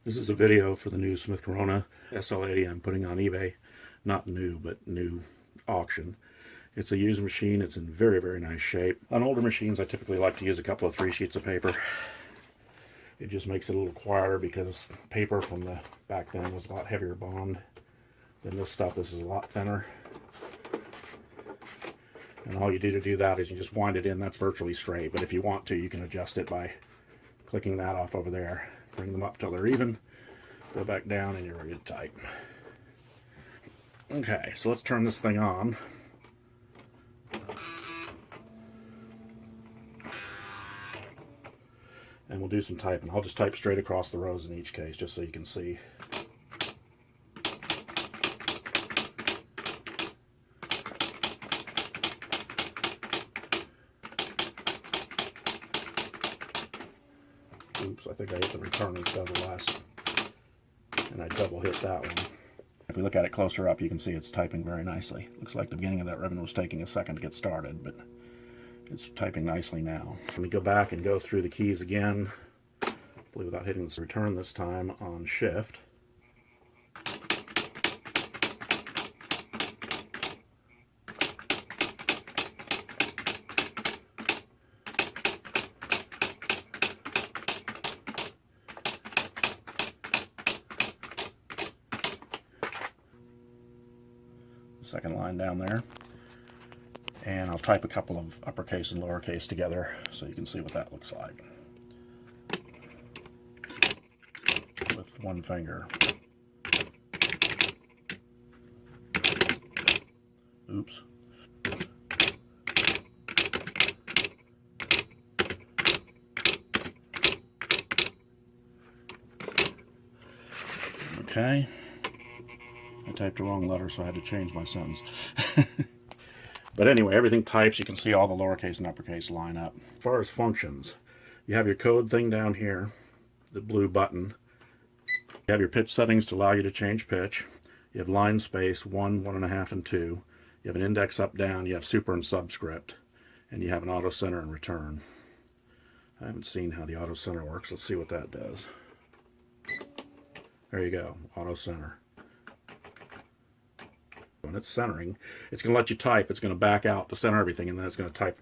This is a video for the new Smith Corona SL80 I'm putting on eBay. Not new, but new auction. It's a used machine. It's in very, very nice shape. On older machines, I typically like to use a couple of 3 sheets of paper. It just makes it a little quieter because paper from the back then was a lot heavier bond than this stuff. This is a lot thinner. And all you do to do that is you just wind it in. That's virtually straight. But if you want to, you can adjust it by clicking that off over there. Bring them up till they're even. Go back down and you're ready to type. Okay, so let's turn this thing on. And we'll do some typing. I'll just type straight across the rows in each case, just so you can see. Oops, I think I hit the return instead of the last. And I double hit that one. If we look at it closer up, you can see it's typing very nicely. Looks like the beginning of that ribbon was taking a second to get started, but it's typing nicely now. Let me go back and go through the keys again. Hopefully without hitting the return this time on Shift. Second line down there, and I'll type a couple of uppercase and lowercase together so you can see what that looks like with one finger. Oops. Okay. I typed the wrong letter, so I had to change my sentence. But anyway, everything types. You can see all the lowercase and uppercase line up. As far as functions, you have your code thing down here, the blue button. You have your pitch settings to allow you to change pitch. You have line space 1, 1.5, and 2. You have an index up, down. You have super and subscript. And you have an auto center and return. I haven't seen how the auto center works. Let's see what that does. There you go, auto center. When it's centering, it's going to let you type. It's going to back out to center everything, and then it's going to type.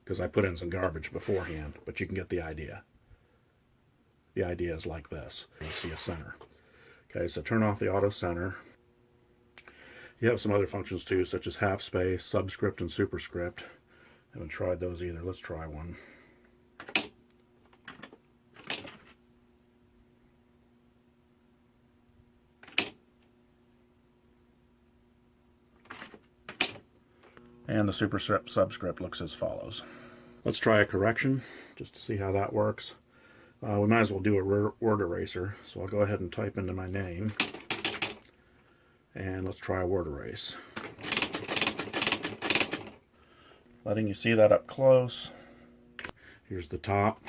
Because I put in some garbage beforehand, but you can get the idea. The idea is like this. You see a center. Okay, so turn off the auto center. You have some other functions too, such as half space, subscript, and superscript. Haven't tried those either. Let's try one. And the superscript subscript looks as follows. Let's try a correction just to see how that works. We might as well do a word eraser. So I'll go ahead and type into my name. And let's try a word erase. Letting you see that up close. Here's the top,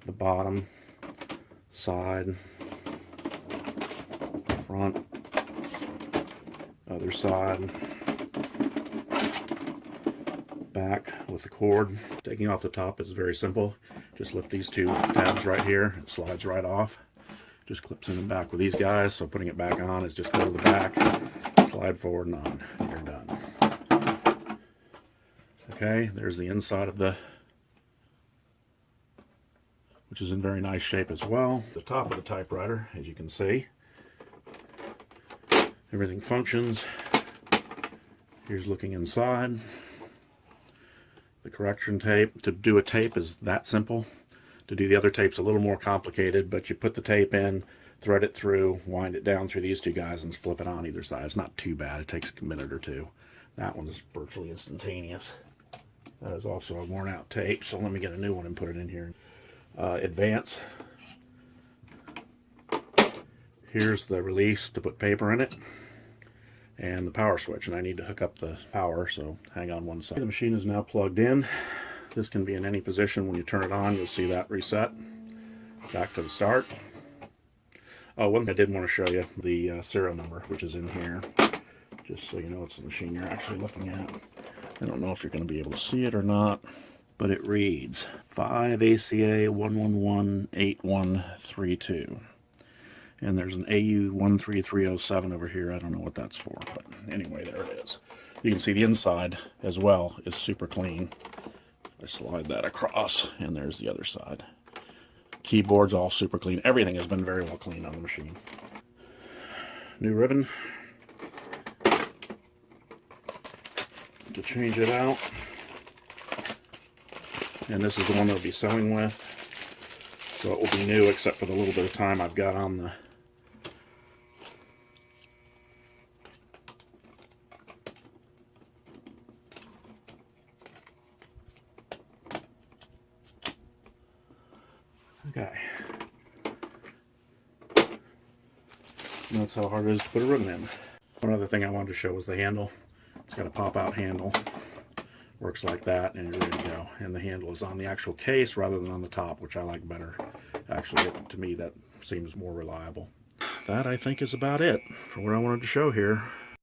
the bottom, side, front, other side, back with the cord. Taking off the top is very simple. Just lift these 2 tabs right here. It slides right off. Just clips in the back with these guys. So putting it back on is just go to the back, slide forward and on. And you're done. Okay, there's the inside of the, which is in very nice shape as well. The top of the typewriter, as you can see. Everything functions. Here's looking inside. The correction tape. To do a tape is that simple. To do the other tape's a little more complicated, but you put the tape in, thread it through, wind it down through these 2 guys, and flip it on either side. It's not too bad. It takes a minute or 2. That one is virtually instantaneous. That is also a worn out tape, so let me get a new one and put it in here. Advance. Here's the release to put paper in it. And the power switch, and I need to hook up the power, so hang on one second. The machine is now plugged in. This can be in any position. When you turn it on, you'll see that reset. Back to the start. Oh, one thing I did want to show you, the serial number, which is in here. just so you know it's the machine you're actually looking at. I don't know if you're going to be able to see it or not, but it reads 5 ACA 1118132. And there's an AU 13307 over here. I don't know what that's for, but anyway, there it is. You can see the inside as well is super clean. I slide that across, and there's the other side. Keyboard's all super clean. Everything has been very well cleaned on the machine. New ribbon to change it out. And this is the one that I'll be sewing with. So it will be new except for the little bit of time I've got on the okay. And that's how hard it is to put a ribbon in. One other thing I wanted to show was the handle. It's got a pop-out handle. Works like that, and you're ready to go. And the handle is on the actual case rather than on the top, which I like better. Actually, to me, that seems more reliable. That, I think, is about it for what I wanted to show here.